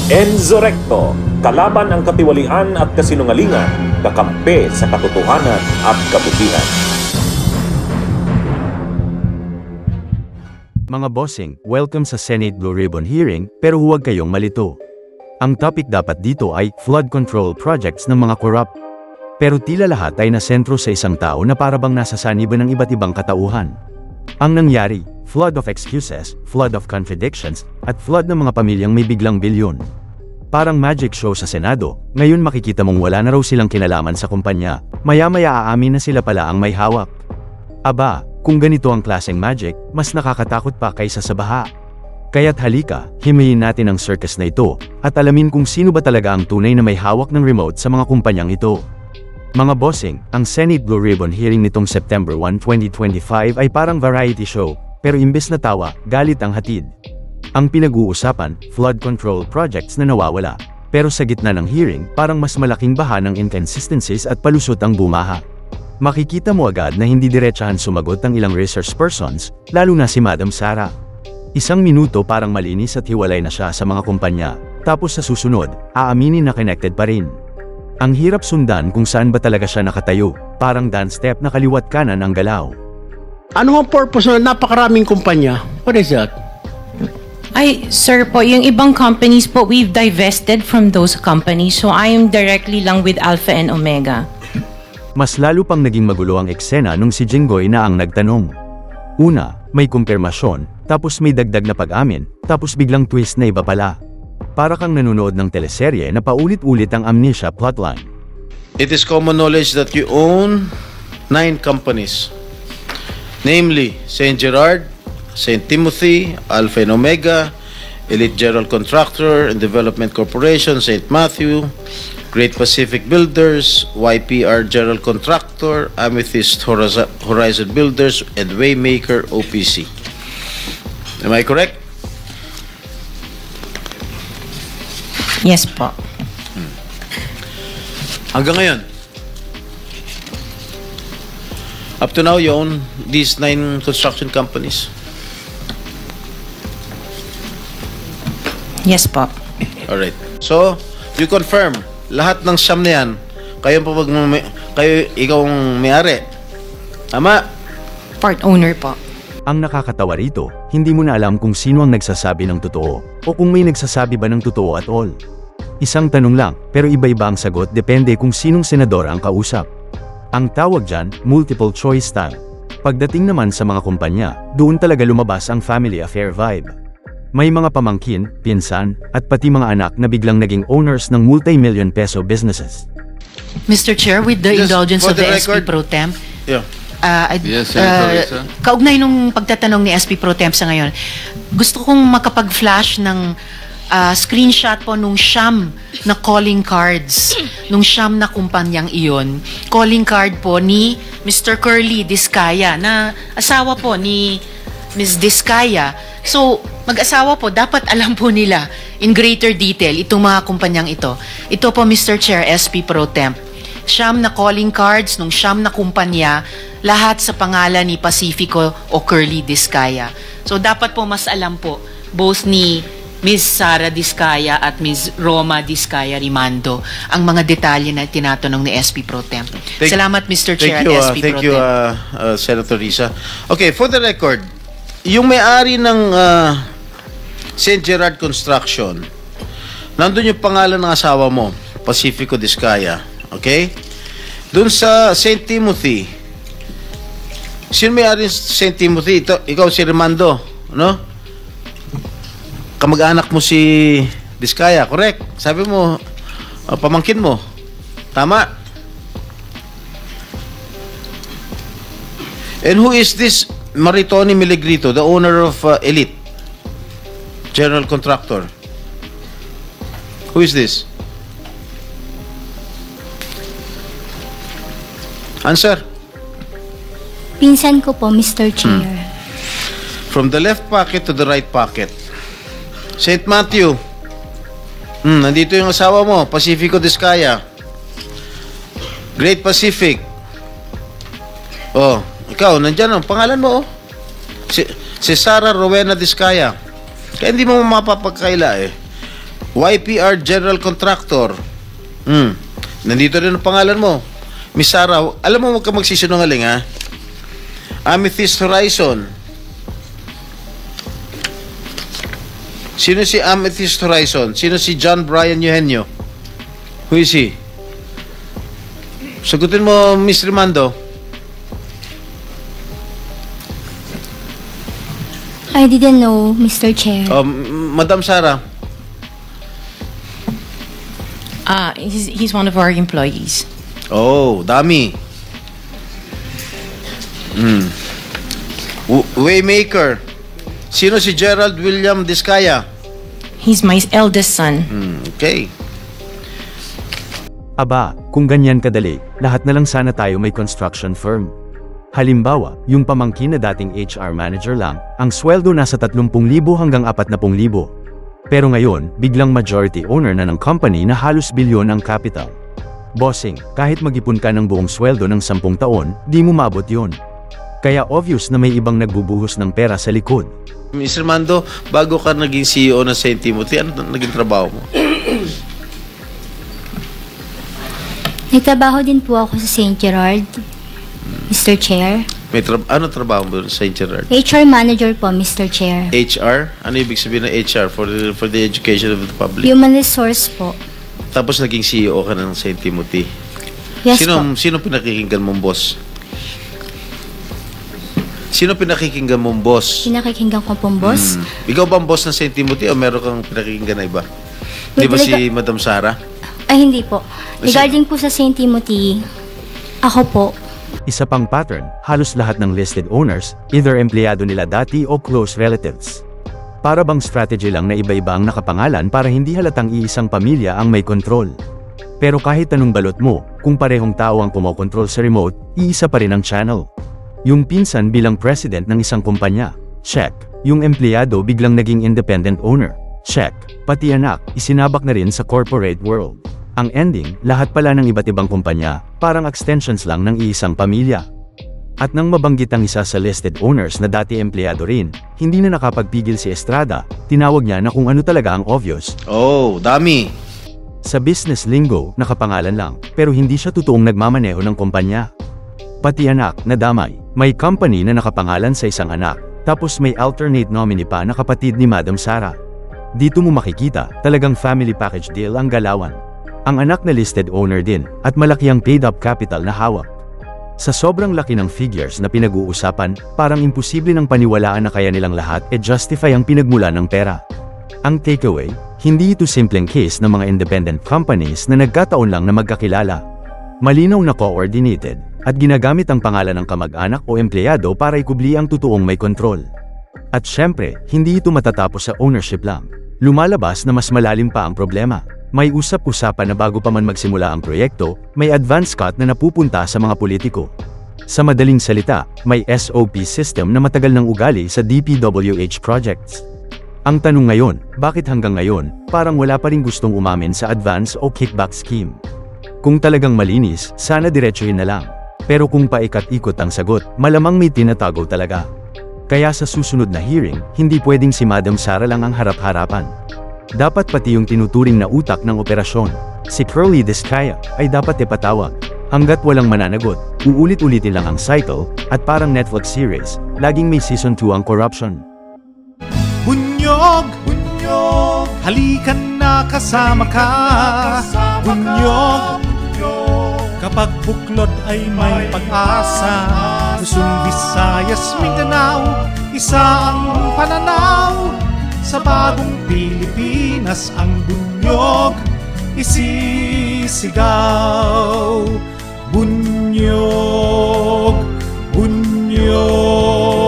Enzo Recto, kalaban ang katiwalian at kasinungalingan, kakampi sa katotohanan at kabutihan. Mga bossing, welcome sa Senate Blue Ribbon hearing, pero huwag kayong malito. Ang topic dapat dito ay flood control projects ng mga corrupt. Pero tila lahat ay nasentro sa isang tao na parabang nasa saniban ng iba't ibang katauhan. Ang nangyari, flood of excuses, flood of contradictions, at flood ng mga pamilyang may biglang bilyon. Parang magic show sa Senado, ngayon makikita mong wala na raw silang kinalaman sa kumpanya, maya-maya aamin na sila pala ang may hawak. Aba, kung ganito ang klaseng magic, mas nakakatakot pa kaysa sa baha. Kaya't halika, himayin natin ang circus na ito, at alamin kung sino ba talaga ang tunay na may hawak ng remote sa mga kumpanyang ito. Mga bossing, ang Senate Blue Ribbon hearing nitong September 1, 2025 ay parang variety show, pero imbes na tawa, galit ang hatid. Ang pinag-uusapan, flood control projects na nawawala. Pero sa gitna ng hearing, parang mas malaking baha ng inconsistencies at palusot ang bumaha. Makikita mo agad na hindi diretsahan sumagot ang ilang research persons, lalo na si Madam Sara. Isang minuto parang malinis at hiwalay na siya sa mga kumpanya, tapos sa susunod, aaminin na connected pa rin. Ang hirap sundan kung saan ba talaga siya nakatayo, parang dance step na kaliwat kanan ang galaw. Ano ang purpose na napakaraming kumpanya? What is that? Ay, sir po, yung ibang companies po, we've divested from those companies, so I am directly lang with Alpha and Omega. Mas lalo pang naging magulo ang eksena nung si Jinggoy na ang nagtanong. Una, may kumpirmasyon, tapos may dagdag na pag-amin, tapos biglang twist na iba pala. Para kang nanonood ng teleserye na paulit-ulit ang amnesia plotline. It is common knowledge that you own 9 companies. Namely, St. Gerard, St. Timothy, Alpha and Omega, Elite General Contractor and Development Corporation, St. Matthew, Great Pacific Builders, YPR General Contractor, Amethyst Horizon Builders, and Waymaker OPC. Am I correct? Yes po. Hanggang ngayon, up to now, you own these 9 construction companies? Yes po. Alright. So, you confirm, lahat ng siyam na yan, ikaw ang may-ari. Tama? Part owner po. Ang nakakatawa rito, hindi mo na alam kung sino ang nagsasabi ng totoo, o kung may nagsasabi ba ng totoo at all. Isang tanong lang, pero iba-iba ang sagot depende kung sinong senador ang kausap. Ang tawag dyan, multiple choice style. Pagdating naman sa mga kumpanya, doon talaga lumabas ang family affair vibe. May mga pamangkin, pinsan, at pati mga anak na biglang naging owners ng multi-million peso businesses. Mr. Chair, with the Just indulgence for of the the SP record- Pro Temp, Yeah. Yes, Senator Risa. kaugnay nung pagtatanong ni SP Pro Temp sa ngayon, gusto kong makapag-flash ng screenshot po nung siyam na calling cards, nung siyam na kumpanyang iyon. Calling card po ni Mr. Curly Discaya, na asawa po ni Ms. Discaya. So, mag-asawa po, dapat alam po nila in greater detail itong mga kumpanyang ito. Ito po, Mr. Chair, SP Pro Temp. Siyam na calling cards nung siyam na kumpanya, lahat sa pangalan ni Pacifico o Curly Discaya. So, dapat po mas alam po, both ni Ms. Sara Discaya at Ms. Roma Discaya Rimando, ang mga detalye na tinatanong ni SP Pro Temp. Salamat, Mr. Chair, at SP Pro Temp. Thank you, Senator Risa. Okay, for the record, yung may-ari ng St. Gerard Construction, nandun yung pangalan ng asawa mo, Pacifico Discaya. Okay? Doon sa St. Timothy, sino may-ari ng St. Timothy? Ikaw si Rimando, no? Kamag-anak mo si Discaya, correct? Sabi mo, pamangkin mo. Tama? And who is this Maritoni Miligrito, the owner of Elite General Contractor? Who is this? Answer. Pinsan ko po, Mr. Chair. From the left pocket to the right pocket. St. Matthew. Nandito yung asawa mo, Pacifico Discaya. Great Pacific. Oh, ikaw, nandyan ang pangalan mo, oh. Si Sara Rowena Discaya. Kaya hindi mo mapapagkaila, eh. YPR General Contractor. Nandito rin ang pangalan mo. Miss Sarah, alam mo, huwag ka magsisinungaling, ha? Amethyst Horizon. Sino si Amethyst Horizon? Sino si John Brian Eugenio? Who is he? Sagutin mo, Miss Rimando. I didn't know, Mr. Chair. Madam Sarah. He's one of our employees. Oh, dami. Waymaker. Sino si Gerald William Discaya? He's my eldest son. Okay. Aba, kung ganyan kadali, lahat na lang sana tayo may construction firm. Halimbawa, yung pamangkin na dating HR manager lang, ang sweldo nasa 30,000 hanggang 40,000. Pero ngayon, biglang majority owner na ng company na halos bilyon ang capital. Bossing, kahit mag-ipon ka ng buong sweldo ng 10 taon, di mo mabot yon. Kaya obvious na may ibang nagbubuhos ng pera sa likod. Mr. Mando, bago ka naging CEO ng St. Timothy, ano naging trabaho mo? Nagtrabaho din po ako sa St. Gerard, Mr. Chair. Ano trabaho mo sa St. Gerard? HR manager po, Mr. Chair. HR? Ano ibig sabihin ng HR for the education of the public? Human resource po. Tapos naging CEO ka ng St. Timothy. Yes po. Sino pinakikinggan mong boss? Sino pinakikinggan mong boss? Pinakikinggan ko pong boss. Ikaw ba ang boss ng St. Timothy o meron kang pinakikinggan na iba? Di ba si Madam Sarah? Ay, hindi po. Regarding po sa St. Timothy, ako po. Isa pang pattern, halos lahat ng listed owners, either empleyado nila dati o close relatives. Para bang strategy lang na iba-iba ang nakapangalan para hindi halatang iisang pamilya ang may control. Pero kahit anong balot mo, kung parehong tao ang kumokontrol sa remote, iisa pa rin ang channel. Yung pinsan bilang president ng isang kumpanya, check. Yung empleyado biglang naging independent owner, check. Pati anak, isinabak na rin sa corporate world. Ang ending, lahat pala ng iba't ibang kumpanya, parang extensions lang ng iisang pamilya. At nang mabanggit ang isa sa listed owners na dati empleyado rin, hindi na nakapagpigil si Estrada, tinawag niya na kung ano talaga ang obvious. Oh, dami. Sa business lingo, nakapangalan lang, pero hindi siya totoong nagmamaneho ng kumpanya. Pati anak, nadamay. May company na nakapangalan sa isang anak, tapos may alternate nominee pa na kapatid ni Madam Sarah. Dito mo makikita, talagang family package deal ang galawan. Ang anak na listed owner din, at malaki ang paid-up capital na hawak. Sa sobrang laki ng figures na pinag-uusapan, parang imposible ng paniwalaan na kaya nilang lahat justify ang pinagmula ng pera. Ang takeaway, hindi ito simpleng case ng mga independent companies na nagkataon lang na magkakilala. Malinaw na coordinated, at ginagamit ang pangalan ng kamag-anak o empleyado para ikubli ang totoong may control. At syempre, hindi ito matatapos sa ownership lang. Lumalabas na mas malalim pa ang problema. May usap-usapan na bago pa man magsimula ang proyekto, may advance cut na napupunta sa mga politiko. Sa madaling salita, may SOP system na matagal ng ugali sa DPWH projects. Ang tanong ngayon, bakit hanggang ngayon, parang wala pa rin gustong umamin sa advance o kickback scheme? Kung talagang malinis, sana diretsuhin na lang. Pero kung paikat-ikot ang sagot, malamang may tinatago talaga. Kaya sa susunod na hearing, hindi pwedeng si Madam Sarah lang ang harap-harapan. Dapat pati yung tinuturing na utak ng operasyon, si Curly Discaya, ay dapat ipatawag. Hanggat walang mananagot, uulit-ulitin lang ang cycle, at parang Netflix series, laging may season 2 ang corruption. Bunyog, bunyog, halikan na kasama ka. Bunyog, kapag buklod ay may pag-asa. Luzon, Visayas, Mindanao, isa ang pananaw. Sa bagong Pilipinas ang bunyog isisigaw. Bunyog, bunyog.